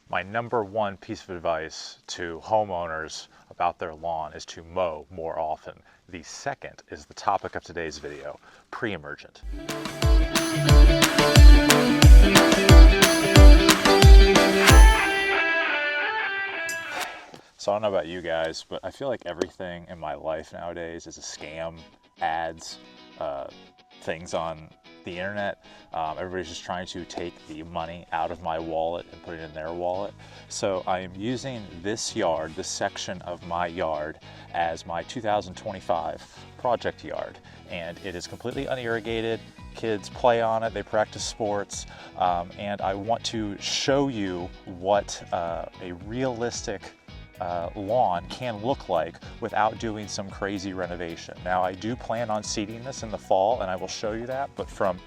My number one piece of advice to homeowners about their lawn is to mow more often. The second is the topic of today's video, pre-emergent. So I don't know about you guys, but I feel like everything in my life nowadays is a scam, ads, things on the internet. Everybody's just trying to take the money out of my wallet and put it in their wallet. So I am using this yard, this section of my yard, as my 2025 project yard. And it is completely unirrigated. Kids play on it, they practice sports, and I want to show you what a realistic lawn can look like without doing some crazy renovation. Now, I do plan on seeding this in the fall, and I will show you that, but from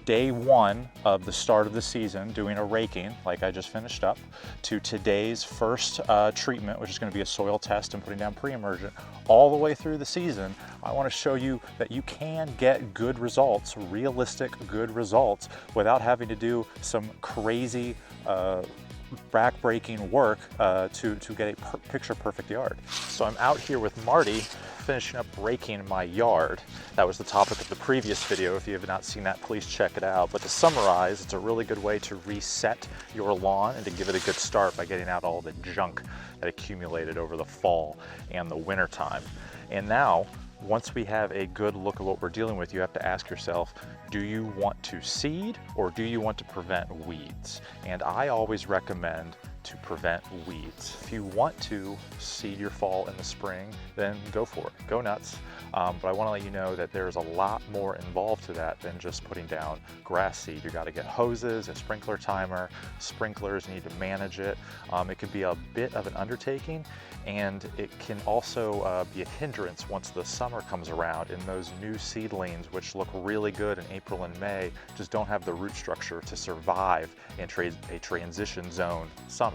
day one of the start of the season, doing a raking like I just finished up, to today's first treatment, which is going to be a soil test and putting down pre-emergent, all the way through the season, I want to show you that you can get good results, realistic good results, without having to do some crazy back-breaking work to get a picture perfect yard. So I'm out here with Marty finishing up raking my yard. That was the topic of the previous video. If you have not seen that, please check it out. But to summarize, it's a really good way to reset your lawn and to give it a good start by getting out all the junk that accumulated over the fall and the winter time. And now, once we have a good look at what we're dealing with, you have to ask yourself, do you want to seed or do you want to prevent weeds? And I always recommend to prevent weeds. If you want to seed your fall in the spring, then go for it, go nuts. But I want to let you know that there's a lot more involved to that than just putting down grass seed. You got to get hoses, a sprinkler timer, sprinklers, you need to manage it. It can be a bit of an undertaking, and it can also be a hindrance once the summer comes around, and those new seedlings, which look really good in April and May, just don't have the root structure to survive in a transition zone summer.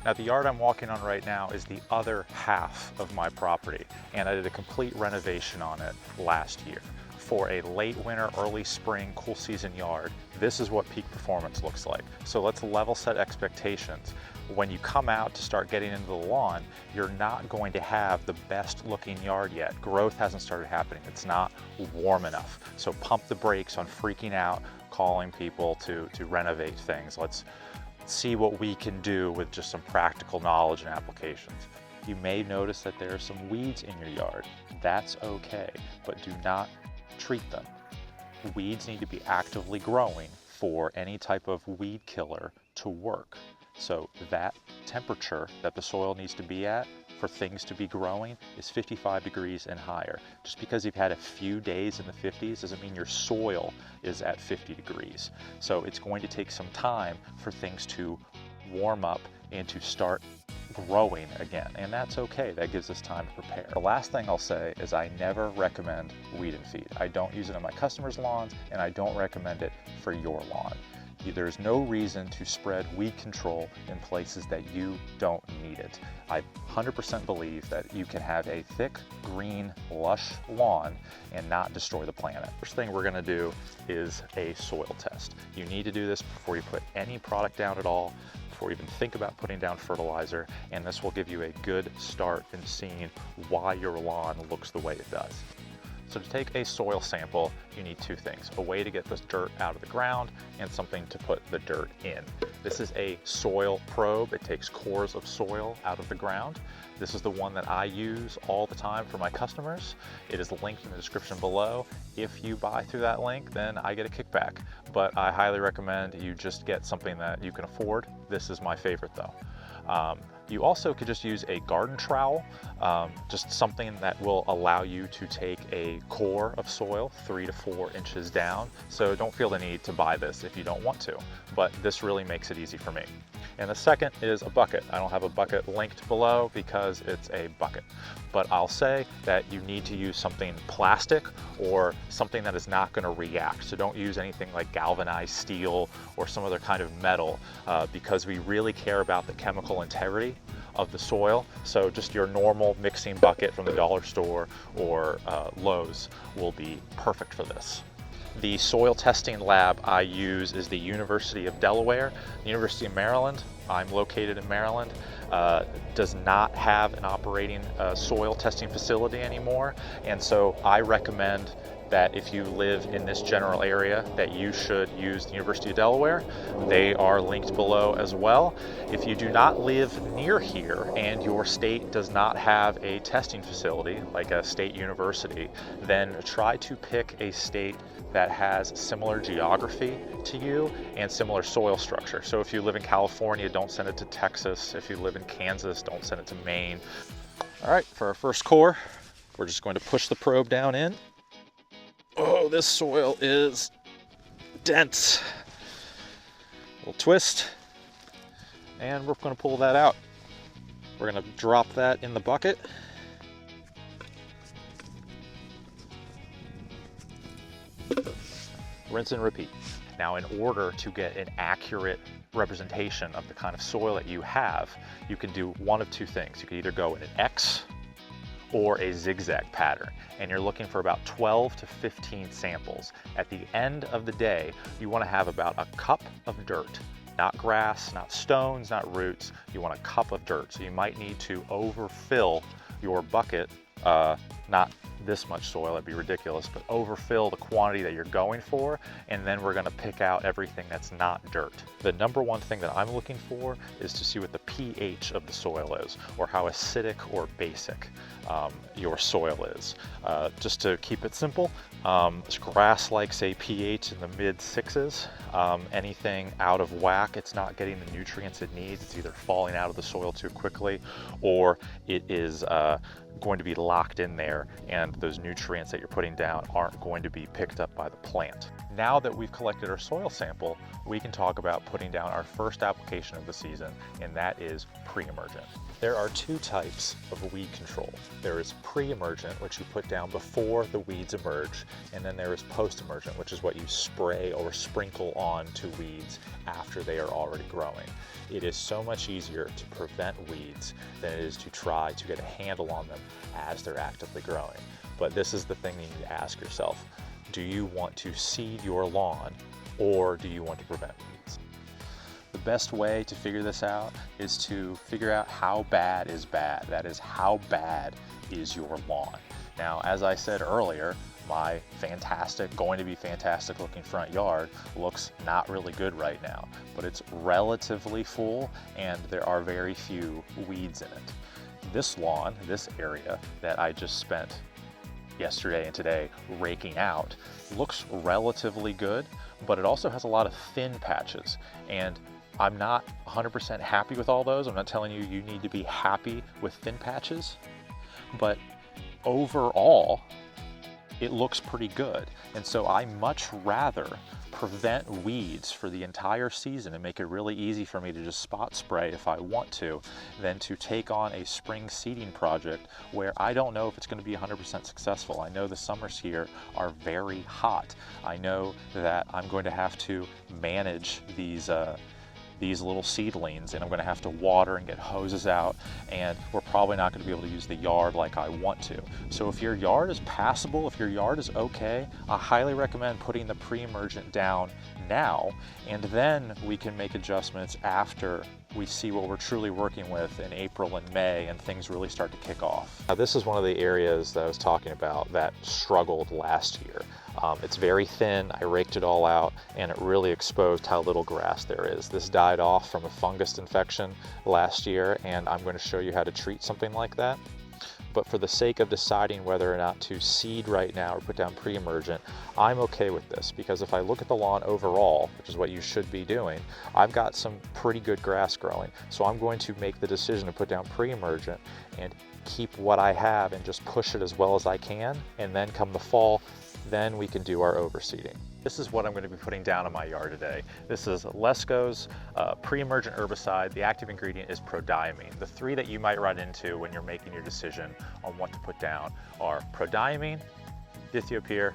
Now, the yard I'm walking on right now is the other half of my property, and I did a complete renovation on it last year. For a late winter, early spring, cool season yard, this is what peak performance looks like. So let's level set expectations. When you come out to start getting into the lawn, you're not going to have the best looking yard yet. Growth hasn't started happening. It's not warm enough. So pump the brakes on freaking out, calling people to renovate things. Let's see what we can do with just some practical knowledge and applications. You may notice that there are some weeds in your yard. That's okay, but do not treat them. Weeds need to be actively growing for any type of weed killer to work. So that temperature that the soil needs to be at for things to be growing is 55 degrees and higher. Just because you've had a few days in the 50s doesn't mean your soil is at 50 degrees. So it's going to take some time for things to warm up and to start growing again, and that's okay. That gives us time to prepare. The last thing I'll say is I never recommend weed and feed. I don't use it on my customers' lawns, and I don't recommend it for your lawn. There's no reason to spread weed control in places that you don't need it. I 100% believe that you can have a thick, green, lush lawn and not destroy the planet. First thing we're gonna do is a soil test. You need to do this before you put any product down at all, before you even think about putting down fertilizer, and this will give you a good start in seeing why your lawn looks the way it does. So to take a soil sample, you need two things: a way to get this dirt out of the ground and something to put the dirt in. This is a soil probe. It takes cores of soil out of the ground. This is the one that I use all the time for my customers. It is linked in the description below. If you buy through that link, then I get a kickback, but I highly recommend you just get something that you can afford. This is my favorite though. You also could just use a garden trowel, just something that will allow you to take a core of soil 3 to 4 inches down. So don't feel the need to buy this if you don't want to, but this really makes it easy for me. And the second is a bucket. I don't have a bucket linked below because it's a bucket, but I'll say that you need to use something plastic or something that is not going to react. So don't use anything like galvanized steel or some other kind of metal because we really care about the chemical integrity of the soil. So just your normal mixing bucket from the dollar store or Lowe's will be perfect for this. The soil testing lab I use is the University of Delaware, the University of Maryland, I'm located in Maryland, does not have an operating soil testing facility anymore. And so I recommend that if you live in this general area, that you should use the University of Delaware. They are linked below as well. If you do not live near here and your state does not have a testing facility, like a state university, then try to pick a state that has similar geography to you and similar soil structure. So if you live in California, don't send it to Texas. If you live in Kansas, don't send it to Maine. All right, for our first core, we're just going to push the probe down in. Oh, this soil is dense. A little twist, and we're going to pull that out. We're going to drop that in the bucket. Rinse and repeat. Now, in order to get an accurate representation of the kind of soil that you have, you can do one of two things. You can either go in an X or a zigzag pattern, and you're looking for about 12 to 15 samples. At the end of the day, you want to have about a cup of dirt, not grass, not stones, not roots. You want a cup of dirt. So you might need to overfill your bucket, not this much soil, that'd be ridiculous, but overfill the quantity that you're going for, and then we're gonna pick out everything that's not dirt. The number one thing that I'm looking for is to see what the pH of the soil is, or how acidic or basic your soil is. Just to keep it simple, grass likes a pH in the mid 6s. Anything out of whack, it's not getting the nutrients it needs. It's either falling out of the soil too quickly, or it is going to be locked in there, and those nutrients that you're putting down aren't going to be picked up by the plant. Now that we've collected our soil sample, we can talk about putting down our first application of the season, and that is pre-emergent. There are two types of weed control. There is pre-emergent, which you put down before the weeds emerge, and then there is post-emergent, which is what you spray or sprinkle on to weeds after they are already growing. It is so much easier to prevent weeds than it is to try to get a handle on them as they're actively growing. But this is the thing that you need to ask yourself. Do you want to seed your lawn, or do you want to prevent weeds? The best way to figure this out is to figure out how bad is bad. That is, how bad is your lawn? Now, as I said earlier, my going to be fantastic looking front yard looks not really good right now, but it's relatively full and there are very few weeds in it. This lawn, this area that I just spent yesterday and today raking out, looks relatively good, but it also has a lot of thin patches, and I'm not 100% happy with all those. I'm not telling you you need to be happy with thin patches, but overall, it looks pretty good. And so I much rather prevent weeds for the entire season and make it really easy for me to just spot spray if I want to, than to take on a spring seeding project where I don't know if it's going to be 100% successful. I know the summers here are very hot. I know that I'm going to have to manage these little seedlings, and I'm going to have to water and get hoses out, and we're probably not going to be able to use the yard like I want to. So if your yard is passable, if your yard is okay, I highly recommend putting the pre-emergent down now, and then we can make adjustments after we see what we're truly working with in April and May and things really start to kick off. Now, this is one of the areas that I was talking about that struggled last year. It's very thin, I raked it all out, and it really exposed how little grass there is. This died off from a fungus infection last year, and I'm going to show you how to treat something like that. But for the sake of deciding whether or not to seed right now or put down pre-emergent, I'm okay with this, because if I look at the lawn overall, which is what you should be doing, I've got some pretty good grass growing. So I'm going to make the decision to put down pre-emergent and keep what I have and just push it as well as I can, and then come the fall, then we can do our overseeding. This is what I'm going to be putting down in my yard today. This is Lesco's pre-emergent herbicide. The active ingredient is prodiamine. The three that you might run into when you're making your decision on what to put down are prodiamine, dithiopyr,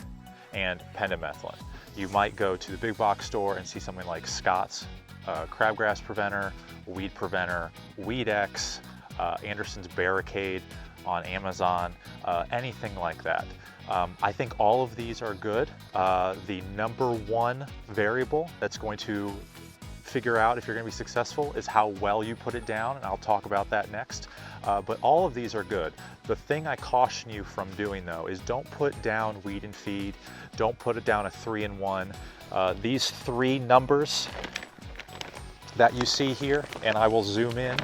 and pendimethalin. You might go to the big box store and see something like Scott's crabgrass preventer, weed preventer, Weed X, Anderson's Barricade on Amazon, anything like that. I think all of these are good. The number one variable that's going to figure out if you're going to be successful is how well you put it down, and I'll talk about that next. But all of these are good. The thing I caution you from doing though is don't put down weed and feed, don't put it down a 3-in-1. These 3 numbers that you see here, and I will zoom in,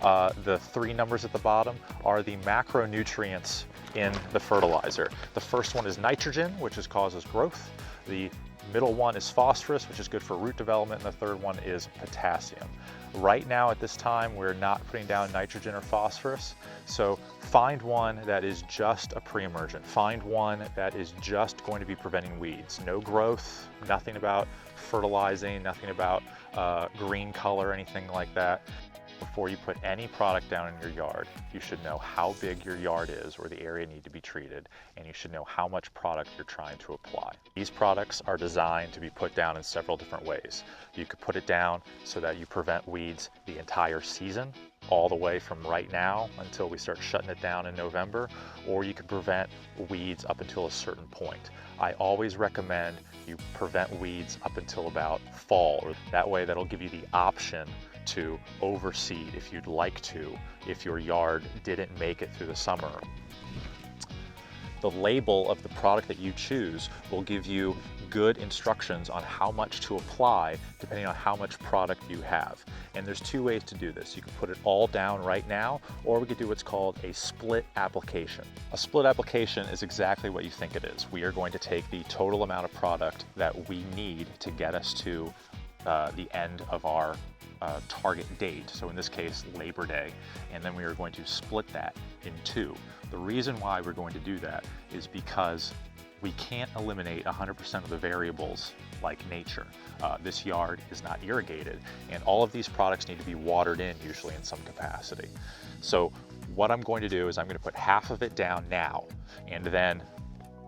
the 3 numbers at the bottom are the macronutrients in the fertilizer. The first one is nitrogen, which causes growth. The middle one is phosphorus, which is good for root development, and the third one is potassium. Right now at this time, we're not putting down nitrogen or phosphorus, so find one that is just a pre-emergent. Find one that is just going to be preventing weeds. No growth, nothing about fertilizing, nothing about green color, anything like that. Before you put any product down in your yard, you should know how big your yard is or the area need to be treated, and you should know how much product you're trying to apply. These products are designed to be put down in several different ways. You could put it down so that you prevent weeds the entire season, all the way from right now until we start shutting it down in November, or you could prevent weeds up until a certain point. I always recommend you prevent weeds up until about fall, or that way that'll give you the option to overseed if you'd like to, if your yard didn't make it through the summer. The label of the product that you choose will give you good instructions on how much to apply depending on how much product you have. And there's 2 ways to do this. You can put it all down right now, or we could do what's called a split application. A split application is exactly what you think it is. We are going to take the total amount of product that we need to get us to the end of our target date, so in this case Labor Day, and then we are going to split that in 2. The reason why we're going to do that is because we can't eliminate 100% of the variables like nature. This yard is not irrigated, and all of these products need to be watered in usually in some capacity. So what I'm going to do is I'm going to put half of it down now, and then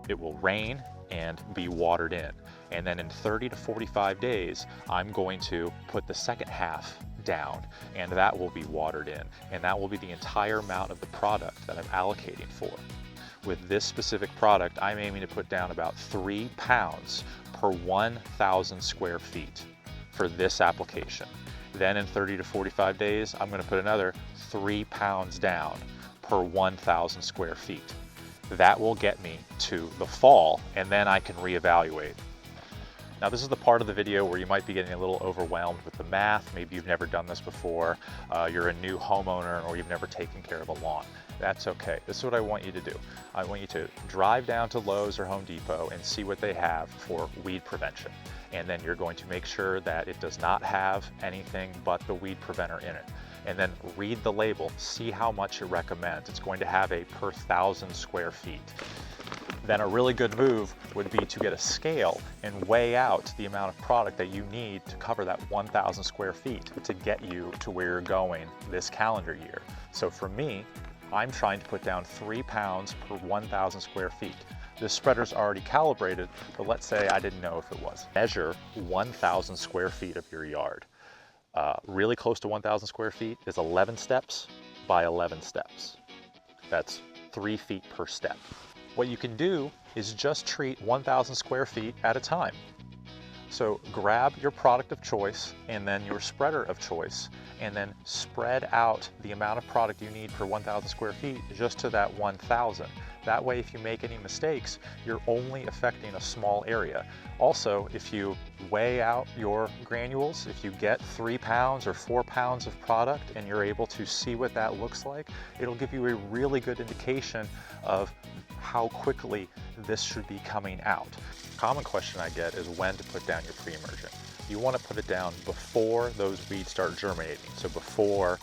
it will rain and be watered in. And then in 30 to 45 days, I'm going to put the second half down, and that will be watered in. And that will be the entire amount of the product that I'm allocating for. With this specific product, I'm aiming to put down about 3 pounds per 1,000 square feet for this application. Then in 30 to 45 days, I'm going to put another 3 pounds down per 1,000 square feet. That will get me to the fall, and then I can reevaluate. Now this is the part of the video where you might be getting a little overwhelmed with the math. Maybe you've never done this before, you're a new homeowner, or you've never taken care of a lawn. That's okay. This is what I want you to do. I want you to drive down to Lowe's or Home Depot and see what they have for weed prevention. And then you're going to make sure that it does not have anything but the weed preventer in it. And then read the label, see how much it recommends. It's going to have a per 1,000 square feet. Then a really good move would be to get a scale and weigh out the amount of product that you need to cover that 1,000 square feet to get you to where you're going this calendar year. So for me, I'm trying to put down 3 pounds per 1,000 square feet. This spreader's already calibrated, but let's say I didn't know if it was. Measure 1,000 square feet of your yard. Really close to 1,000 square feet is 11 steps by 11 steps. That's 3 feet per step. What you can do is just treat 1,000 square feet at a time. So grab your product of choice and then your spreader of choice, and then spread out the amount of product you need per 1,000 square feet just to that 1,000. That way, if you make any mistakes, you're only affecting a small area. Also, if you weigh out your granules, if you get 3 pounds or 4 pounds of product and you're able to see what that looks like, it'll give you a really good indication of how quickly this should be coming out. Common question I get is when to put down your pre-emergent. You want to put it down before those weeds start germinating, so before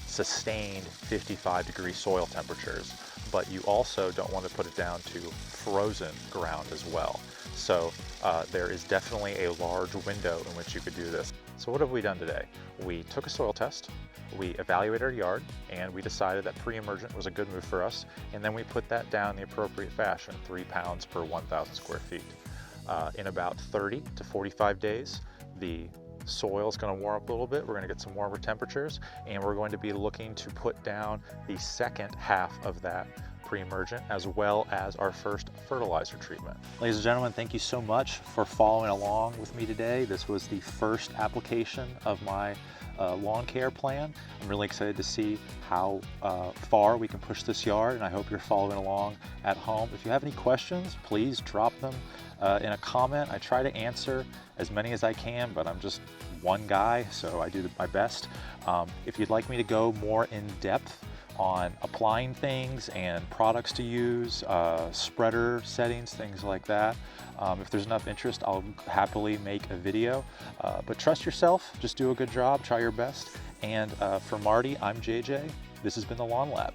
sustained 55-degree soil temperatures, but you also don't want to put it down to frozen ground as well. So there is definitely a large window in which you could do this. So what have we done today? We took a soil test, we evaluated our yard, and we decided that pre-emergent was a good move for us, and then we put that down in the appropriate fashion, 3 pounds per 1,000 square feet. In about 30 to 45 days, the soil is going to warm up a little bit. We're going to get some warmer temperatures, and we're going to be looking to put down the second half of that Pre-emergent, as well as our first fertilizer treatment. Ladies and gentlemen, thank you so much for following along with me today. This was the first application of my lawn care plan. I'm really excited to see how far we can push this yard, and I hope you're following along at home. If you have any questions, please drop them in a comment. I try to answer as many as I can, but I'm just one guy, so I do my best. If you'd like me to go more in depth on applying things and products to use, spreader settings, things like that, if there's enough interest, I'll happily make a video. But trust yourself, just do a good job, try your best. And for Marty, I'm JJ. This has been the Lawn Lab.